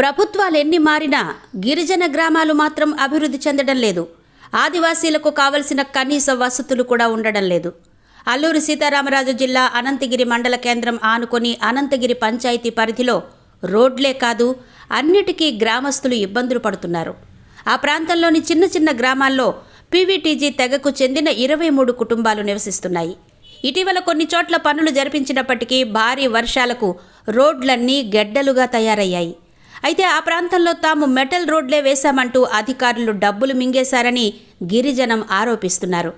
ప్రభుత్వాలు ఎన్ని మారినా గిరిజన గ్రామాలు మాత్రం అభివృద్ధి చెందడం లేదు. ఆదివాసీలకు కావలసిన కనీస వసతులు కూడా ఉండడం లేదు. అల్లూరి సీతారామరాజు జిల్లా అనంతగిరి మండల కేంద్రం ఆనుకొని అనంతగిరి పంచాయతీ పరిధిలో రోడ్లే కాదు, అన్నిటికీ గ్రామస్తులు ఇబ్బందులు పడుతున్నారు. ఆ ప్రాంతంలోని చిన్న చిన్న గ్రామాల్లో పీవీటీజీ తెగకు చెందిన 23 కుటుంబాలు నివసిస్తున్నాయి. ఇటీవల కొన్ని చోట్ల పనులు జరిపించినప్పటికీ భారీ వర్షాలకు రోడ్లన్నీ గెడ్డలుగా తయారయ్యాయి. అయితే ఆ ప్రాంతంలో తాము మెటల్ రోడ్లే వేశామంటూ అధికారులు డబ్బులు మింగేశారని గిరిజనం ఆరోపిస్తున్నారు.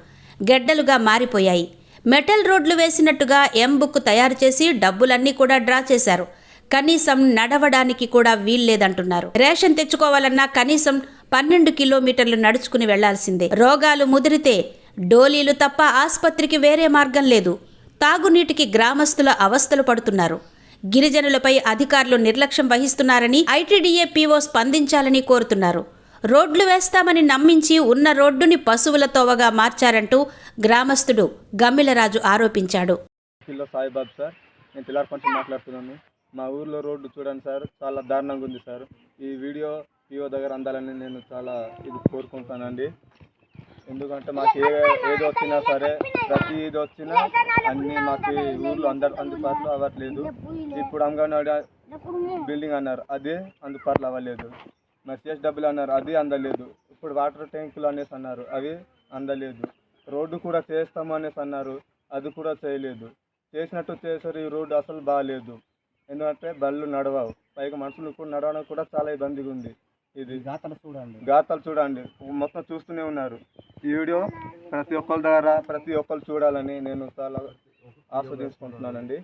గెడ్డలుగా మారిపోయాయి. మెటల్ రోడ్లు వేసినట్టుగా బుక్ తయారు చేసి డబ్బులన్నీ కూడా డ్రా చేశారు. కనీసం నడవడానికి కూడా వీల్లేదంటున్నారు. రేషన్ తెచ్చుకోవాలన్నా కనీసం 12 కిలోమీటర్లు నడుచుకుని వెళ్లాల్సిందే. రోగాలు ముదిరితే డోలీలు తప్ప ఆసుపత్రికి వేరే మార్గం లేదు. తాగునీటికి గ్రామస్తుల అవస్థలు పడుతున్నారు. గిరిజనులపై అధికారులు నిర్లక్ష్యం వహిస్తున్నారని ఐటీడీఏ పీఓ స్పందించాలని కోరుతున్నారు. రోడ్లు వేస్తామని నమ్మించి ఉన్న రోడ్డుని పశువుల తోవగా మార్చారంటూ గ్రామస్తుడు గమ్మిలరాజు ఆరోపించాడు. సాయిబాబు సార్, నేను తిలార్పంచి మాట్లాడుతున్నాను. మా ఊర్లో రోడ్డు చూడండి సార్, చాలా దారుణంగా ఉంది సార్. ఈ వీడియో పీఓ దగ్గర అందాలని నేను చాలా కోరుకుంటానండి. ఎందుకంటే మాకు ఏది వచ్చినా సరే, ప్రతి ఇది వచ్చినా అన్నీ మాకు ఊర్లో అందుబాటులో అవ్వట్లేదు. ఇప్పుడు అంగన్వాడీ బిల్డింగ్ అన్నారు, అదే అందుబాటులో అవ్వలేదు. మరి CSW అన్నారు, అది అందలేదు. ఇప్పుడు వాటర్ ట్యాంకులు అనేసి అన్నారు, అవి అందలేదు. రోడ్డు కూడా చేస్తాము అనేసి అన్నారు, అది కూడా చేయలేదు. చేసినట్టు చేశారు. ఈ రోడ్డు అసలు బాగాలేదు. ఎందుకంటే బళ్ళు నడవవు, పైగా మనుషులు కూడా నడవడం కూడా చాలా ఇబ్బందిగా ఉంది. ఇది గాతాలు చూడండి, మొత్తం చూస్తూనే ఉన్నారు. ఈ వీడియో ప్రతి ఒక్కరి ద్వారా ప్రతి ఒక్కరు చూడాలని నేను చాలా ఆస్వాదించుకుంటున్నానండి.